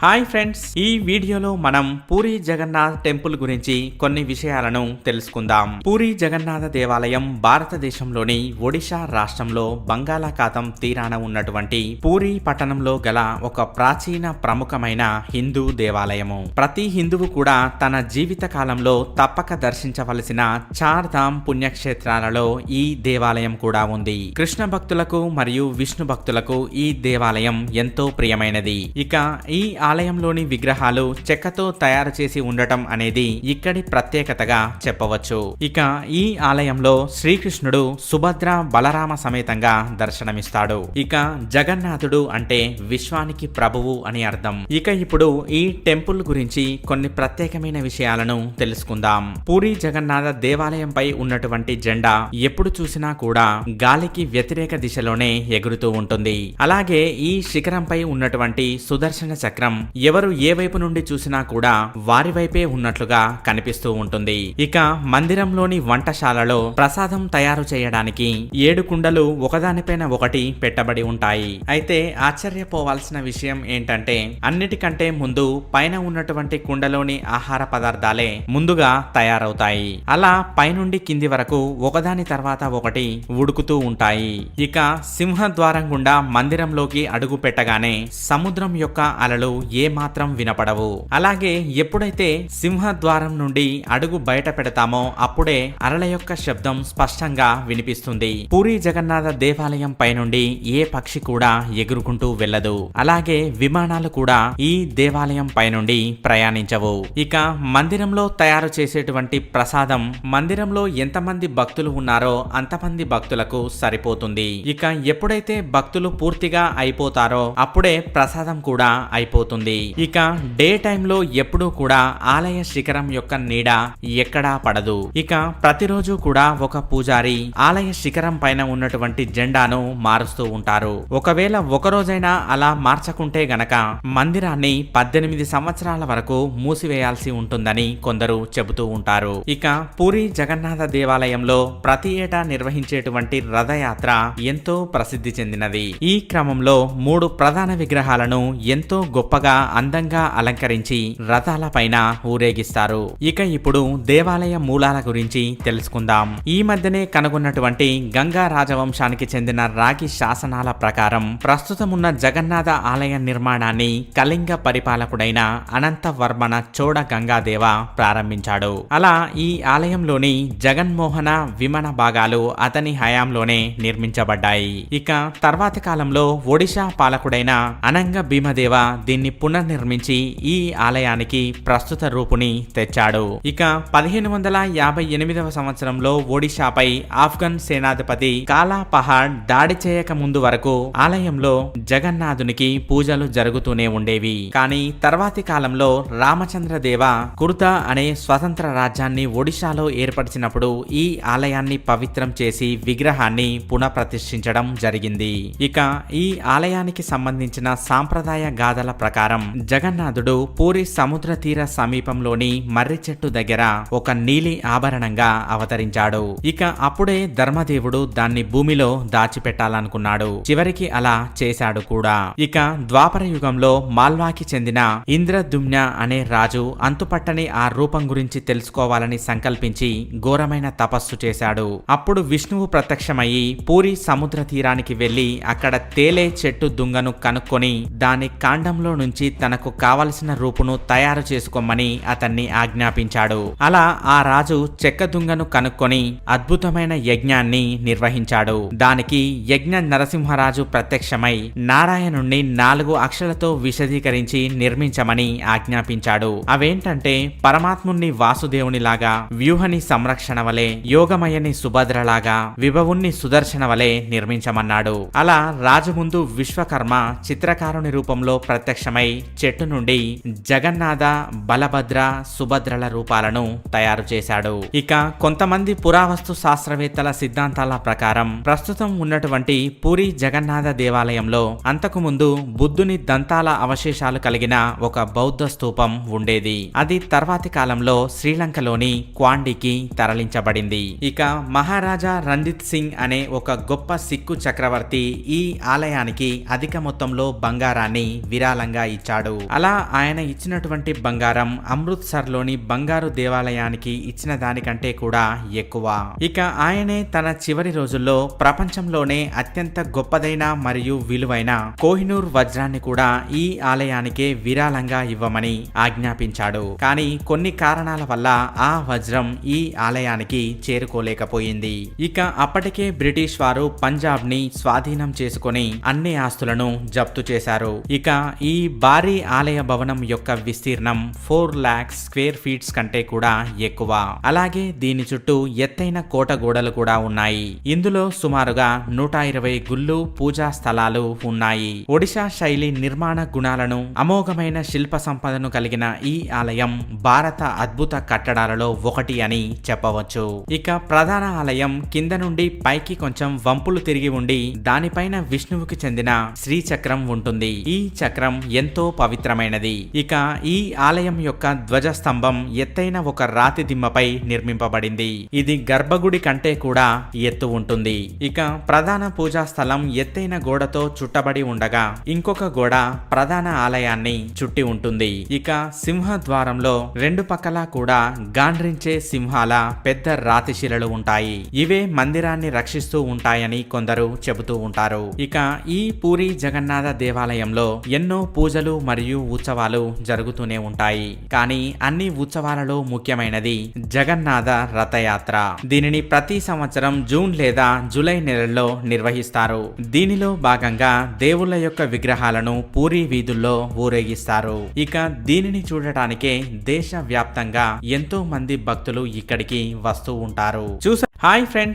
Hi friends, ఈ వీడియోలో మనం పూరి జగన్నాథ్ టెంపుల్ గురించి కొన్ని విషయాలను తెలుసుకుందాం. పూరి జగన్నాథ దేవాలయం భారతదేశంలోని ఒడిశా రాష్ట్రంలో బంగాళాఖాతం తీరాన ఉన్నటువంటి పూరి పట్టణంలో గల ఒక ప్రాచీన ప్రముఖమైన హిందూ దేవాలయము. ప్రతి హిందువు కూడా తన జీవిత కాలంలో తప్పక దర్శించవలసిన చార్ ధామ్ పుణ్యక్షేత్రాలలో ఈ దేవాలయం కూడా ఉంది. కృష్ణ భక్తులకు మరియు విష్ణు భక్తులకు ఈ దేవాలయం ఎంతో ప్రియమైనది. ఇక ఈ ఆలయంలోని విగ్రహాలు చెక్కతో తయారు చేసి ఉండటం అనేది ఇక్కడి ప్రత్యేకతగా చెప్పవచ్చు. ఇక ఈ ఆలయంలో శ్రీకృష్ణుడు సుభద్ర బలరామ సమేతంగా దర్శనమిస్తాడు. ఇక జగన్నాథుడు అంటే విశ్వానికి ప్రభువు అని అర్థం. ఇక ఇప్పుడు ఈ టెంపుల్ గురించి కొన్ని ప్రత్యేకమైన విషయాలను తెలుసుకుందాం. పూరి జగన్నాథ దేవాలయంపై ఉన్నటువంటి జెండా ఎప్పుడు చూసినా కూడా గాలికి వ్యతిరేక దిశలోనే ఎగురుతూ ఉంటుంది. అలాగే ఈ శిఖరంపై ఉన్నటువంటి సుదర్శన చక్రం ఎవరు ఏ వైపు నుండి చూసినా కూడా వారి వైపే ఉన్నట్లుగా కనిపిస్తూ ఉంటుంది. ఇక మందిరంలోని వంటశాలలో ప్రసాదం తయారు చేయడానికి 7 కుండలు ఒకదానిపైన ఒకటి పెట్టబడి ఉంటాయి. అయితే ఆశ్చర్యపోవాల్సిన విషయం ఏంటంటే అన్నిటికంటే ముందు పైన ఉన్నటువంటి కుండలోని ఆహార పదార్థాలే ముందుగా తయారవుతాయి. అలా పైనుండి కింది వరకు ఒకదాని తర్వాత ఒకటి ఉడుకుతూ ఉంటాయి. ఇక సింహద్వారం గుండా మందిరంలోకి అడుగు పెట్టగానే సముద్రం యొక్క అలలు ఏ మాత్రం వినపడవు. అలాగే ఎప్పుడైతే సింహద్వారం నుండి అడుగు బయట పెడతామో అప్పుడే అలల యొక్క శబ్దం స్పష్టంగా వినిపిస్తుంది. పూరి జగన్నాథ దేవాలయం పైనుండి ఏ పక్షి కూడా ఎగురుకుంటూ వెళ్ళదు. అలాగే విమానాలు కూడా ఈ దేవాలయం పైనుండి ప్రయాణించవు. ఇక మందిరంలో తయారు చేసేటువంటి ప్రసాదం మందిరంలో ఎంతమంది భక్తులు ఉన్నారో అంతమంది భక్తులకు సరిపోతుంది. ఇక ఎప్పుడైతే భక్తులు పూర్తిగా అయిపోతారో అప్పుడే ప్రసాదం కూడా అయిపోతుంది. ఇక డే టైంలో ఎప్పుడూ కూడా ఆలయ శిఖరం యొక్క నీడ ఎక్కడా పడదు. ఇక ప్రతిరోజు కూడా ఒక పూజారి ఆలయ శిఖరం పైన ఉన్నటువంటి జెండాను మారుస్తూ ఉంటారు. ఒకవేళ ఒకరోజైనా అలా మార్చకుంటే గనక మందిరాన్ని 18 సంవత్సరాల వరకు మూసివేయాల్సి ఉంటుందని కొందరు చెబుతూ ఉంటారు. ఇక పూరి జగన్నాథ దేవాలయంలో ప్రతి ఏటా నిర్వహించేటువంటి రథయాత్ర ఎంతో ప్రసిద్ధి చెందినది. ఈ క్రమంలో 3 ప్రధాన విగ్రహాలను ఎంతో గొప్పగా అందంగా అలంకరించి రథాల పైన ఊరేగిస్తారు. ఇక ఇప్పుడు దేవాలయ మూలాల గురించి తెలుసుకుందాం. ఈ మధ్యనే కనుగొన్నటువంటి గంగా రాజవంశానికి చెందిన రాగి శాసనాల ప్రకారం ప్రస్తుతమున్న జగన్నాథ ఆలయ నిర్మాణాన్ని కళింగ పరిపాలకుడైన అనంతవర్మన చోడ గంగాదేవ ప్రారంభించాడు. అలా ఈ ఆలయంలోని జగన్మోహన విమాన భాగాలు అతని హయాంలోనే నిర్మించబడ్డాయి. ఇక తర్వాతి కాలంలో ఒడిశా పాలకుడైన అనంగ భీమదేవ దీన్ని పునర్నిర్మించి ఈ ఆలయానికి ప్రస్తుత రూపుని తెచ్చాడు. ఇక 1558వ సంవత్సరంలో ఒడిశాపై ఆఫ్ఘన్ సేనాధిపతి కాలా పహాడ్ దాడి చేయక ముందు వరకు ఆలయంలో జగన్నాథునికి పూజలు జరుగుతూనే ఉండేవి. కానీ తర్వాతి కాలంలో రామచంద్రదేవ కుర్తా అనే స్వతంత్ర రాజ్యాన్ని ఒడిశాలో ఏర్పరిచినప్పుడు ఈ ఆలయాన్ని పవిత్రం చేసి విగ్రహాన్ని పునఃప్రతిష్ఠించడం జరిగింది. ఇక ఈ ఆలయానికి సంబంధించిన సాంప్రదాయ గాథల ప్రకారం జగన్నాథుడు పూరి సముద్ర తీర సమీపంలోని మర్రి చెట్టు దగ్గర ఒక నీలి ఆభరణంగా అవతరించాడు. ఇక అప్పుడే ధర్మదేవుడు దాన్ని భూమిలో దాచిపెట్టాలనుకున్నాడు. చివరికి అలా చేశాడు కూడా. ఇక ద్వాపర యుగంలో మాల్వాకి చెందిన ఇంద్రదుమ్న అనే రాజు అంతుపట్టని ఆ రూపం గురించి తెలుసుకోవాలని సంకల్పించి ఘోరమైన తపస్సు చేశాడు. అప్పుడు విష్ణువు ప్రత్యక్షమయ్యి పూరి సముద్ర తీరానికి వెళ్లి అక్కడ తేలే చెట్టు దుంగను కనుక్కొని దాని కాండంలో నుంచి తనకు కావలసిన రూపును తయారు చేసుకోమని అతన్ని ఆజ్ఞాపించాడు. అలా ఆ రాజు చెక్క దుంగను కనుక్కొని అద్భుతమైన యజ్ఞాన్ని నిర్వహించాడు. దానికి యజ్ఞ నరసింహరాజు ప్రత్యక్షమై నారాయణుణ్ణి 4 అక్షరాలతో విశదీకరించి నిర్మించమని ఆజ్ఞాపించాడు. అవేంటంటే పరమాత్ముణ్ణి వాసుదేవునిలాగా, వ్యూహని సంరక్షణ వలె, యోగమయని సుభద్రలాగా, విభవుణ్ణి సుదర్శన వలె నిర్మించమన్నాడు. అలా రాజు ముందు విశ్వకర్మ చిత్రకారుని రూపంలో ప్రత్యక్షమై చెట్టు నుండి జగన్నాథ, బలభద్ర, సుభద్రల రూపాలను తయారు చేశాడు. ఇక కొంతమంది పురావస్తు శాస్త్రవేత్తల సిద్ధాంతాల ప్రకారం ప్రస్తుతం ఉన్నటువంటి పూరి జగన్నాథ దేవాలయంలో అంతకు ముందు బుద్ధుని దంతాల అవశేషాలు కలిగిన ఒక బౌద్ధ స్తూపం ఉండేది. అది తర్వాతి కాలంలో శ్రీలంకలోని క్వాండికి తరలించబడింది. ఇక మహారాజా రంజిత్ సింగ్ అనే ఒక గొప్ప సిక్కు చక్రవర్తి ఈ ఆలయానికి అధిక మొత్తంలో బంగారాన్ని విరాళంగా ఇచ్చాడు. అలా ఆయన ఇచ్చినటువంటి బంగారం అమృత్సర్ లోని బంగారు దేవాలయానికి ఇచ్చిన దానికంటే కూడా ఎక్కువ. ఇక ఆయనే తన చివరి రోజుల్లో ప్రపంచంలోనే అత్యంత గొప్పదైన మరియు విలువైన కోహినూర్ వజ్రాన్ని కూడా ఈ ఆలయానికే విరాళంగా ఇవ్వమని ఆజ్ఞాపించాడు. కానీ కొన్ని కారణాల వల్ల ఆ వజ్రం ఈ ఆలయానికి చేరుకోలేకపోయింది. ఇక అప్పటికే బ్రిటిష్ వారు పంజాబ్ ని స్వాధీనం చేసుకుని అన్ని ఆస్తులను జప్తు చేశారు. ఇక ఈ భారీ ఆలయ భవనం యొక్క విస్తీర్ణం 4 lakhs స్క్వేర్ ఫీట్స్ కంటే కూడా ఎక్కువ. అలాగే దీని చుట్టూ ఎత్తైన కోట గోడలు కూడా ఉన్నాయి. ఇందులో సుమారుగా 120 గుళ్ళు, పూజా స్థలాలు ఉన్నాయి. ఒడిశా శైలి నిర్మాణ గుణాలను, అమోఘమైన శిల్ప సంపదను కలిగిన ఈ ఆలయం భారత అద్భుత కట్టడాలలో ఒకటి అని చెప్పవచ్చు. ఇక ప్రధాన ఆలయం కింద నుండి పైకి కొంచెం వంపులు తిరిగి ఉండి దానిపైన విష్ణువుకి చెందిన శ్రీచక్రం ఉంటుంది. ఈ చక్రం ఎంతో పవిత్రమైనది. ఇక ఈ ఆలయం యొక్క ధ్వజస్తంభం ఎత్తైన ఒక రాతి దిమ్మపై నిర్మింపబడింది. ఇది గర్భగుడి కంటే కూడా ఎత్తు ఉంటుంది. ఇక ప్రధాన పూజా స్థలం ఎత్తైన గోడతో చుట్టబడి ఉండగా ఇంకొక గోడ ప్రధాన ఆలయాన్ని చుట్టి ఉంటుంది. ఇక సింహద్వారంలో రెండు పక్కలా కూడా గాండ్రించే సింహాల పెద్ద రాతి శిలలు ఉంటాయి. ఇవే మందిరాన్ని రక్షిస్తూ ఉంటాయని కొందరు చెబుతూ ఉంటారు. ఇక ఈ పూరి జగన్నాథ దేవాలయంలో ఎన్నో పూజలు మరియు ఉత్సవాలు జరుగుతూనే ఉంటాయి. కానీ అన్ని ఉత్సవాలలో ముఖ్యమైనది జగన్నాథ రథయాత్ర. దీనిని ప్రతి సంవత్సరం జూన్ లేదా జూలై నెలల్లో నిర్వహిస్తారు. దీనిలో భాగంగా దేవుళ్ళ యొక్క విగ్రహాలను పూరి వీధుల్లో ఊరేగిస్తారు. ఇక దీనిని చూడటానికే దేశ వ్యాప్తంగా ఎంతో మంది భక్తులు ఇక్కడికి వస్తూ ఉంటారు. Hi friends,